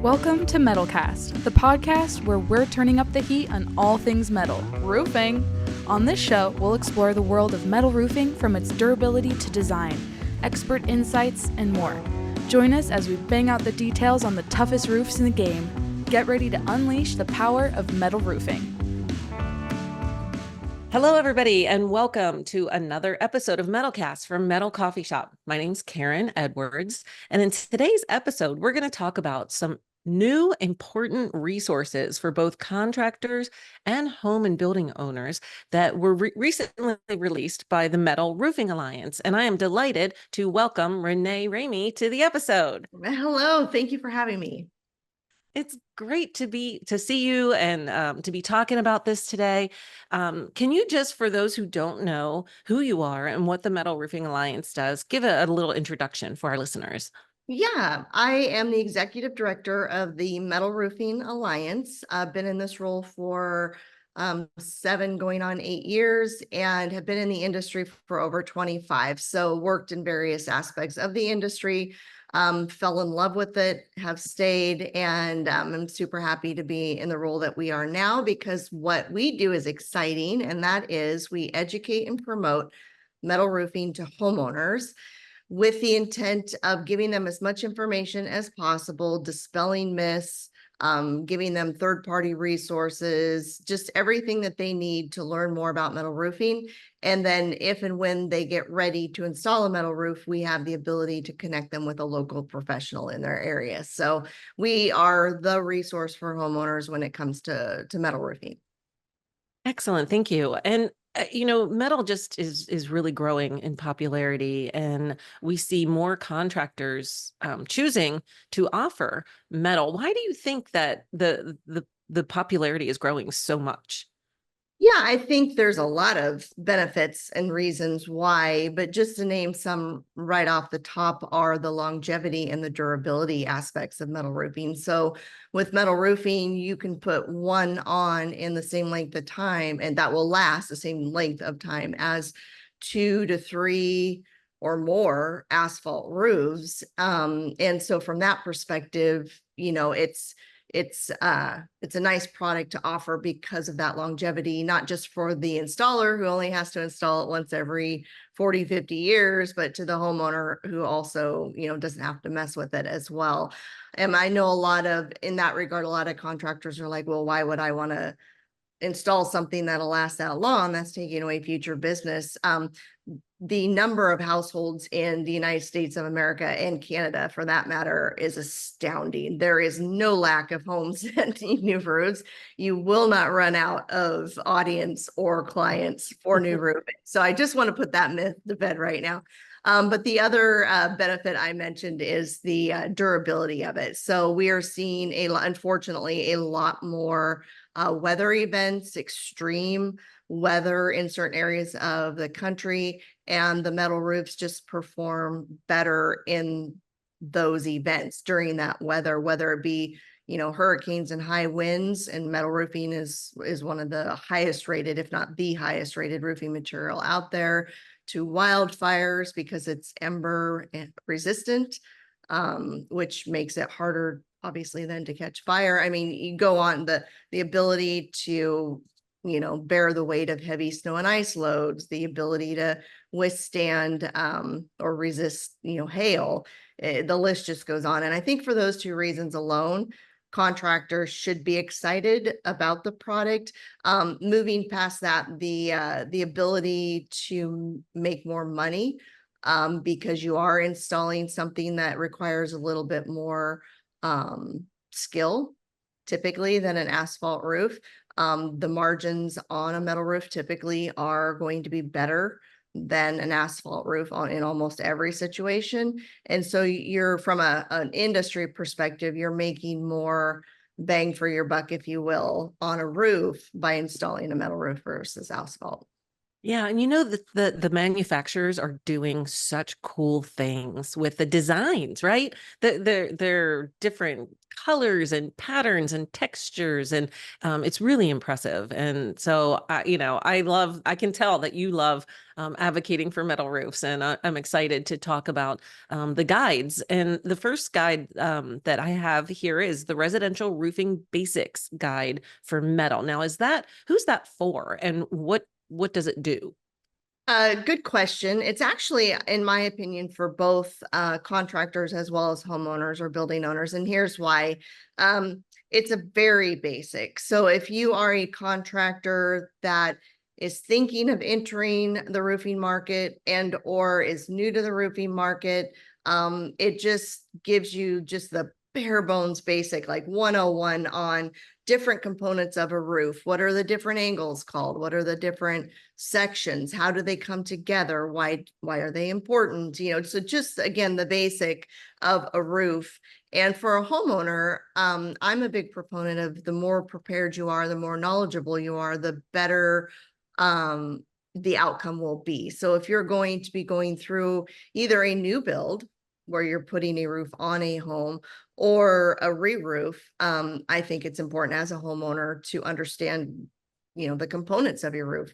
Welcome to Metalcast, the podcast where we're turning up the heat on all things metal, roofing. On this show, we'll explore the world of metal roofing from its durability to design, expert insights, and more. Join us as we bang out the details on the toughest roofs in the game. Get ready to unleash the power of metal roofing. Hello, everybody, and welcome to another episode of Metalcast from Metal Coffee Shop. My name's Karen Edwards, and in today's episode, we're going to talk about some new important resources for both contractors and home and building owners that were recently released by the Metal Roofing Alliance. And I am delighted to welcome Renee Ramey to the episode. Hello, thank you for having me. It's great to see you and to be talking about this today. Can you just, for those who don't know who you are and what the Metal Roofing Alliance does, give a little introduction for our listeners? Yeah, I am the executive director of the Metal Roofing Alliance. I've been in this role for 7 going on 8 years and have been in the industry for over 25. So worked in various aspects of the industry, fell in love with it, have stayed, and I'm super happy to be in the role that we are now because what we do is exciting, and that is we educate and promote metal roofing to homeowners with the intent of giving them as much information as possible, dispelling myths, giving them third-party resources, just everything that they need to learn more about metal roofing. And then if and when they get ready to install a metal roof, we have the ability to connect them with a local professional in their area. So we are the resource for homeowners when it comes to metal roofing. Excellent. Thank you. And metal just is really growing in popularity, and we see more contractors choosing to offer metal. Why do you think that the popularity is growing so much? Yeah, I think there's a lot of benefits and reasons why, but just to name some right off the top are the longevity and the durability aspects of metal roofing. So with metal roofing, you can put one on in the same length of time, and that will last the same length of time as 2 to 3 or more asphalt roofs. And so from that perspective, it's a nice product to offer because of that longevity, not just for the installer who only has to install it once every 40, 50 years, but to the homeowner who also, doesn't have to mess with it as well. And I know in that regard, a lot of contractors are like, well, why would I want to install something that'll last that long? That's taking away future business. The number of households in the United States of America and Canada, for that matter, is astounding. There is no lack of homes that need new roofs. You will not run out of audience or clients for new roofing. So I just want to put that myth to bed right now. But the other benefit I mentioned is the durability of it. So we are seeing, unfortunately, a lot more weather events, extreme weather in certain areas of the country, and the metal roofs just perform better in those events during that weather, whether it be hurricanes and high winds. And metal roofing is one of the highest rated, if not the highest rated roofing material out there, to wildfires because it's ember resistant, which makes it harder obviously then to catch fire. I mean, you go on the ability to bear the weight of heavy snow and ice loads, the ability to withstand or resist, hail. The list just goes on. And I think for those 2 reasons alone, contractors should be excited about the product. Moving past that, the ability to make more money because you are installing something that requires a little bit more skill typically than an asphalt roof. The margins on a metal roof typically are going to be better than an asphalt roof in almost every situation. And so you're from an industry perspective, you're making more bang for your buck, if you will, on a roof by installing a metal roof versus asphalt. Yeah, and the manufacturers are doing such cool things with the designs, right? They're different colors and patterns and textures, and it's really impressive. And so I can tell that you love advocating for metal roofs, and I'm excited to talk about the guides. And the first guide that I have here is the Residential Roofing Basics Guide for Metal. Now, who's that for, and what does it do? Good question. It's actually, in my opinion, for both contractors as well as homeowners or building owners. And here's why. It's a very basic. So if you are a contractor that is thinking of entering the roofing market and or is new to the roofing market, it just gives you just the bare bones basic, like 101 on different components of a roof. What are the different angles called? What are the different sections? How do they come together? Why are they important? So just again, the basic of a roof. And for a homeowner, I'm a big proponent of the more prepared you are, the more knowledgeable you are, the better the outcome will be. So if you're going to be going through either a new build where you're putting a roof on a home or a re-roof, I think it's important as a homeowner to understand, the components of your roof.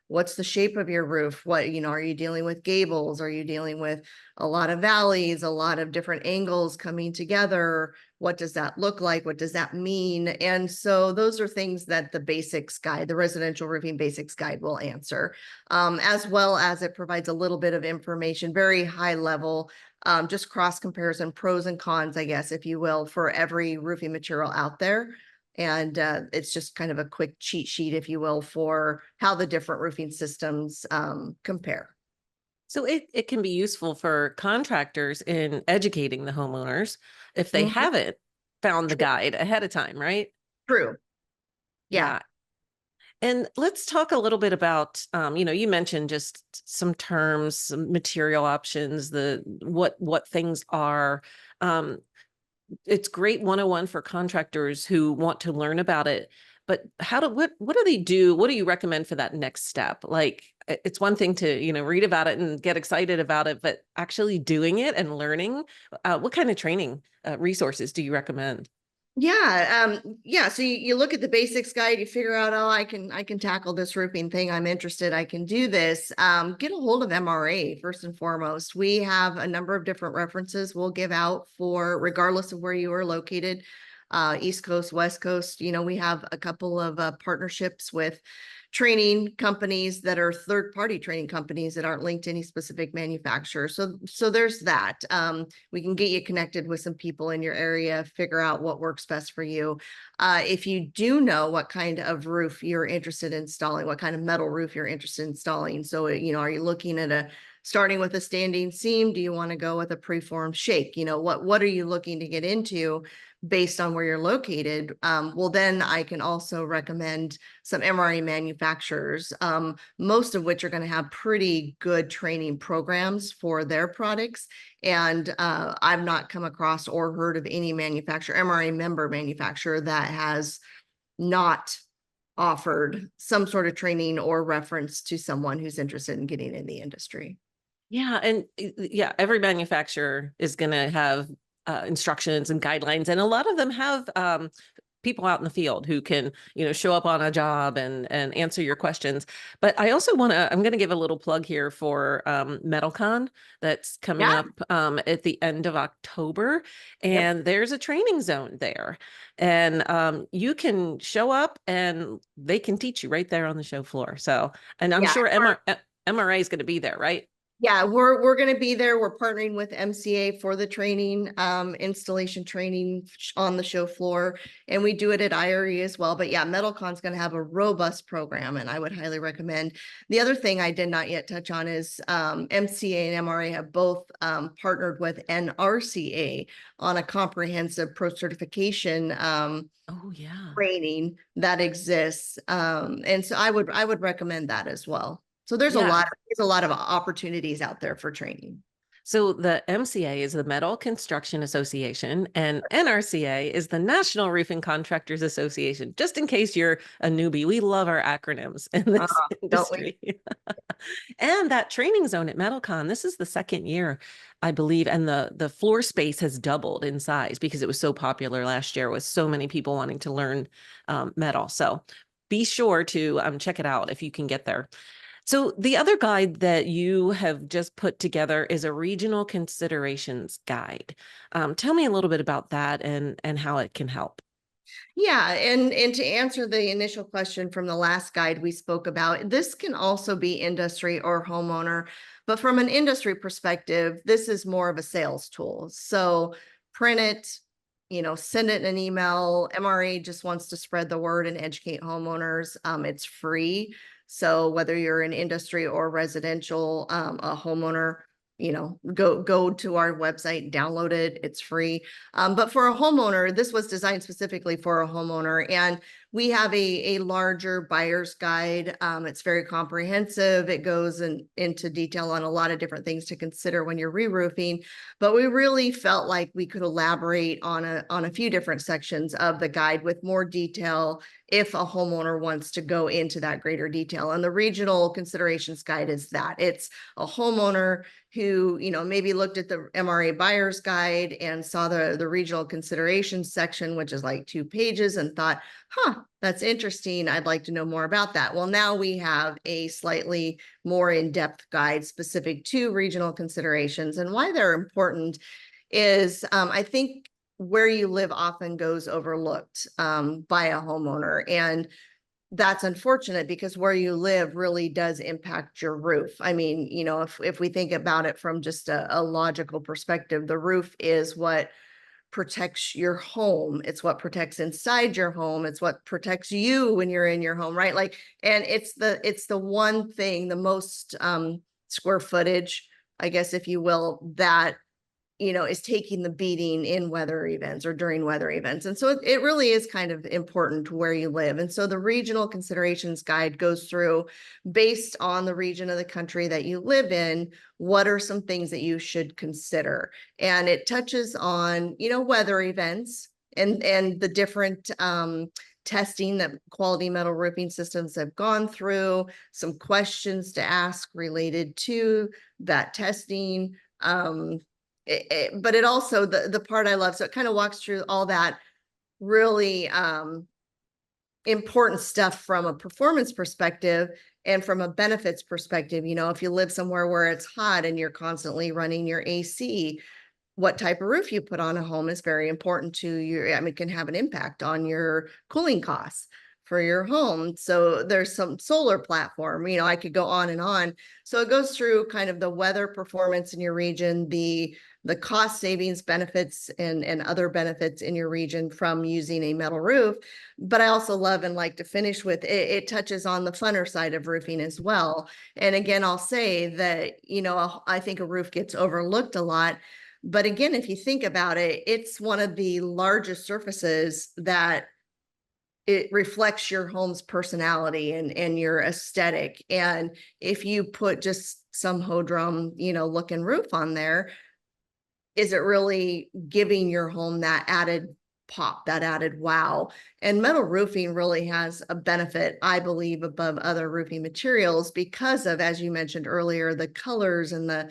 What's the shape of your roof? Are you dealing with gables? Are you dealing with a lot of valleys, a lot of different angles coming together? What does that look like? What does that mean? And so those are things that the basics guide, the Residential Roofing Basics Guide, will answer, as well as it provides a little bit of information, very high level, just cross comparison, pros and cons, I guess, if you will, for every roofing material out there. And it's just kind of a quick cheat sheet, if you will, for how the different roofing systems compare. So it can be useful for contractors in educating the homeowners if they haven't found the guide ahead of time, right? True. Yeah. And let's talk a little bit about, you mentioned just some terms, some material options, what things are. It's great 101 for contractors who want to learn about it, but what do they do? What do you recommend for that next step? Like, it's one thing to, read about it and get excited about it, but actually doing it and learning, what kind of training resources do you recommend? Yeah. So you look at the basics guide, you figure out, oh, I can tackle this roofing thing. I'm interested. I can do this. Get a hold of MRA first and foremost. We have a number of different references we'll give out for regardless of where you are located, East Coast, West Coast. We have a couple of partnerships with training companies that are third-party training companies that aren't linked to any specific manufacturer. So there's that. We can get you connected with some people in your area, figure out what works best for you. If you do know what kind of roof you're interested in installing, what kind of metal roof you're interested in installing. So, are you looking at starting with a standing seam? Do you want to go with a preformed shake? What are you looking to get into based on where you're located? Well, then I can also recommend some MRE manufacturers, most of which are going to have pretty good training programs for their products. And I've not come across or heard of any MRE member manufacturer that has not offered some sort of training or reference to someone who's interested in getting in the industry. Yeah. And every manufacturer is going to have instructions and guidelines, and a lot of them have people out in the field who can, show up on a job and answer your questions. But I also I'm going to give a little plug here for MetalCon that's coming up at the end of October. And there's a training zone there. And you can show up and they can teach you right there on the show floor. So, and I'm sure MRA is going to be there, right? Yeah, we're going to be there. We're partnering with MCA for the training, installation training on the show floor, and we do it at IRE as well. But yeah, MetalCon's going to have a robust program, and I would highly recommend. The other thing I did not yet touch on is MCA and MRA have both partnered with NRCA on a comprehensive pro certification training that exists, and so I would recommend that as well. So there's a lot of opportunities out there for training. So the MCA is the Metal Construction Association, and NRCA is the National Roofing Contractors Association. Just in case you're a newbie, we love our acronyms in this Don't we? industry. And that training zone at MetalCon, this is the second year, I believe, and the floor space has doubled in size because it was so popular last year with so many people wanting to learn metal. So be sure to check it out if you can get there. So the other guide that you have just put together is a regional considerations guide. Tell me a little bit about that and how it can help. Yeah, and to answer the initial question from the last guide we spoke about, this can also be industry or homeowner, but from an industry perspective, this is more of a sales tool. So print it, send it in an email. MRA just wants to spread the word and educate homeowners. It's free. So whether you're in industry or residential, a homeowner, go to our website, download it. It's free. But for a homeowner, this was designed specifically for a homeowner, and we have a larger buyer's guide. It's very comprehensive. It goes into detail on a lot of different things to consider when you're re-roofing, but we really felt like we could elaborate on a few different sections of the guide with more detail if a homeowner wants to go into that greater detail. And the regional considerations guide is that. It's a homeowner who, maybe looked at the MRA buyer's guide and saw the regional considerations section, which is like 2 pages, and thought, that's interesting. I'd like to know more about that. Well, now we have a slightly more in-depth guide specific to regional considerations, and why they're important is, I think where you live often goes overlooked by a homeowner. And that's unfortunate because where you live really does impact your roof. I mean, if we think about it from just a logical perspective, the roof is what protects your home. It's what protects inside your home. It's what protects you when you're in your home, right? And it's the one thing, the most square footage, I guess, if you will, that is taking the beating in weather events or during weather events. And so it really is kind of important where you live. And so the regional considerations guide goes through, based on the region of the country that you live in, what are some things that you should consider? And it touches on, weather events and the different testing that Quality Metal Roofing Systems have gone through, some questions to ask related to that testing. But it also, the part I love, so it kind of walks through all that really important stuff from a performance perspective and from a benefits perspective. If you live somewhere where it's hot and you're constantly running your AC, what type of roof you put on a home is very important to your, it can have an impact on your cooling costs for your home. So there's some solar platform, I could go on and on. So it goes through kind of the weather performance in your region, the cost savings benefits and other benefits in your region from using a metal roof. But I also love and like to finish with it touches on the funner side of roofing as well. And again, I'll say that, I think a roof gets overlooked a lot. But again, if you think about it, it's one of the largest surfaces that it reflects your home's personality and your aesthetic. And if you put just some hodrum, looking roof on there, is it really giving your home that added pop, that added wow? And metal roofing really has a benefit, I believe, above other roofing materials because of, as you mentioned earlier, the colors and the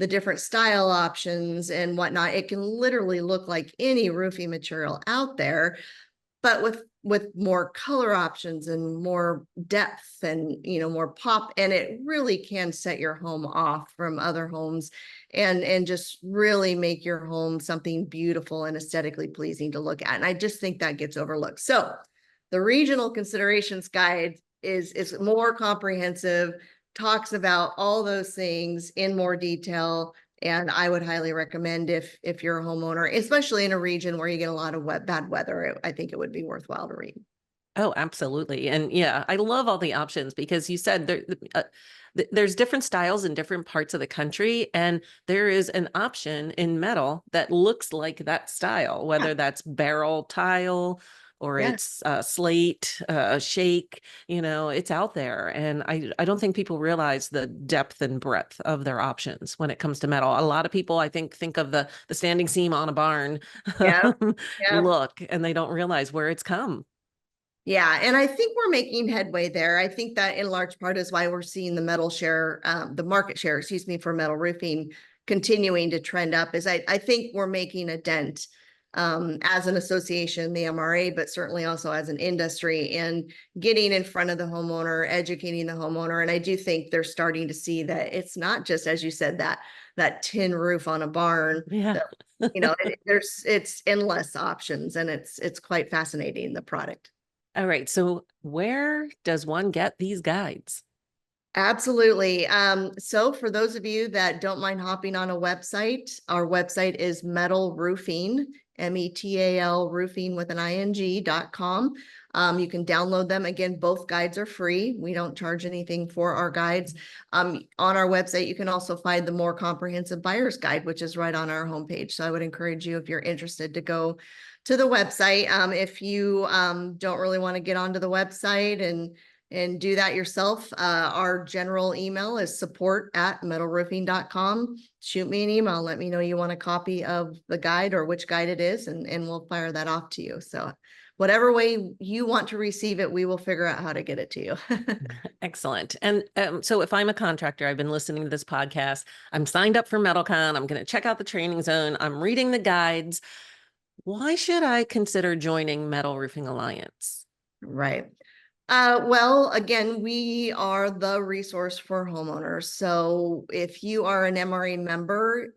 different style options and whatnot. It can literally look like any roofing material out there, but with more color options and more depth and more pop, and it really can set your home off from other homes and just really make your home something beautiful and aesthetically pleasing to look at. And I just think that gets overlooked. So the regional considerations guide is more comprehensive, talks about all those things in more detail. And I would highly recommend if you're a homeowner, especially in a region where you get a lot of bad weather, I think it would be worthwhile to read. Oh, absolutely. And yeah, I love all the options because you said there's different styles in different parts of the country, and there is an option in metal that looks like that style, whether that's barrel tile, or Yeah. it's slate, shake, it's out there. And I don't think people realize the depth and breadth of their options when it comes to metal. A lot of people, I think of the standing seam on a barn Yeah. Yeah. look, and they don't realize where it's come. Yeah, and I think we're making headway there. I think that in large part is why we're seeing the the market share, excuse me, for metal roofing continuing to trend up. Is I think we're making a dent as an association, the MRA, but certainly also as an industry, and getting in front of the homeowner, educating the homeowner. And I do think they're starting to see that it's not just, as you said, that tin roof on a barn. Yeah. It's endless options, and it's quite fascinating, the product. All right. So where does one get these guides? Absolutely. So for those of you that don't mind hopping on a website, our website is Metal Roofing, METAL roofing with an ing.com. You can download them. Again, both guides are free. We don't charge anything for our guides. On our website, you can also find the more comprehensive buyer's guide, which is right on our homepage. So I would encourage you, if you're interested, to go to the website. If you don't really want to get onto the website and do that yourself, our general email is support@metalroofing.com. Shoot me an email. Let me know you want a copy of the guide or which guide it is, and we'll fire that off to you. So whatever way you want to receive it, we will figure out how to get it to you. Excellent. And so if I'm a contractor, I've been listening to this podcast, I'm signed up for MetalCon, I'm going to check out the training zone, I'm reading the guides. Why should I consider joining Metal Roofing Alliance? Right. Well, again, we are the resource for homeowners. So if you are an MRA member,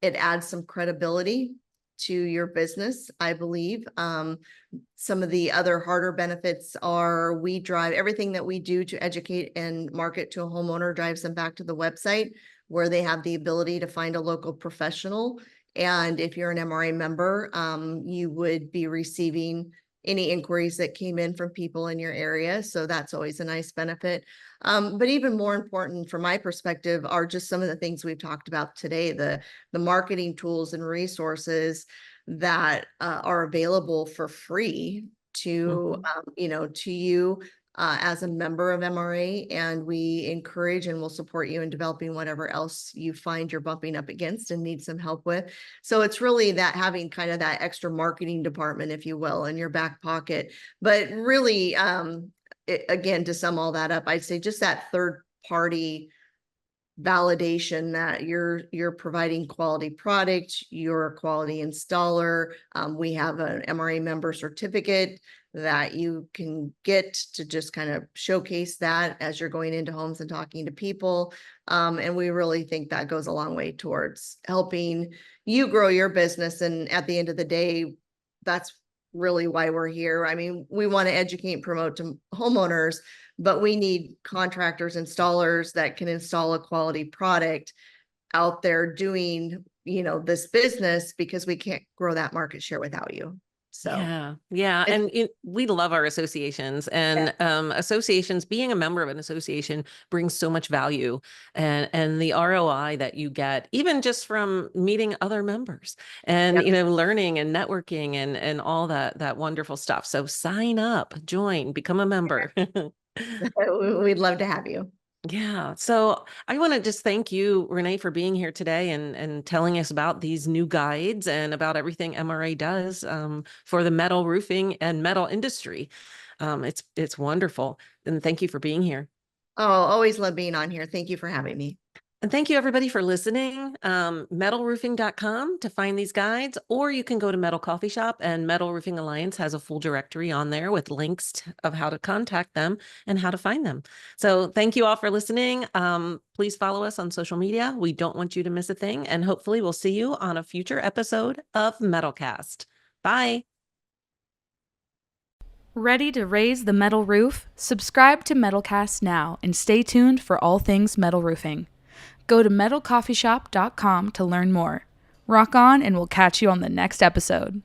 it adds some credibility to your business, I believe. Some of the other harder benefits are we drive everything that we do to educate and market to a homeowner, drives them back to the website where they have the ability to find a local professional. And if you're an MRA member, you would be receiving any inquiries that came in from people in your area. So that's always a nice benefit. But even more important from my perspective are just some of the things we've talked about today, the marketing tools and resources that are available for free to, to you as a member of MRA. And we encourage and will support you in developing whatever else you find you're bumping up against and need some help with. So it's really that having kind of that extra marketing department, if you will, in your back pocket. But really, again, to sum all that up, I'd say just that third party validation that you're providing quality product, you're a quality installer. We have an MRA member certificate that you can get to just kind of showcase that as you're going into homes and talking to people. And we really think that goes a long way towards helping you grow your business. And at the end of the day, that's really why we're here. I mean, we want to educate and promote to homeowners, but we need contractors, installers that can install a quality product out there doing, this business, because we can't grow that market share without you. So yeah. And we love our associations, and associations, being a member of an association brings so much value, and the ROI that you get, even just from meeting other members and, learning and networking and all that wonderful stuff. So sign up, join, become a member. We'd love to have you. Yeah. So I want to just thank you, Renee, for being here today and telling us about these new guides and about everything MRA does for the metal roofing and metal industry. It's wonderful. And thank you for being here. Oh, always love being on here. Thank you for having me. And thank you, everybody, for listening. Metalroofing.com to find these guides, or you can go to Metal Coffee Shop, and Metal Roofing Alliance has a full directory on there with links of how to contact them and how to find them. So thank you all for listening. Please follow us on social media. We don't want you to miss a thing. And hopefully we'll see you on a future episode of Metalcast. Bye. Ready to raise the metal roof? Subscribe to Metalcast now and stay tuned for all things metal roofing. Go to metalcoffeeshop.com to learn more. Rock on, and we'll catch you on the next episode.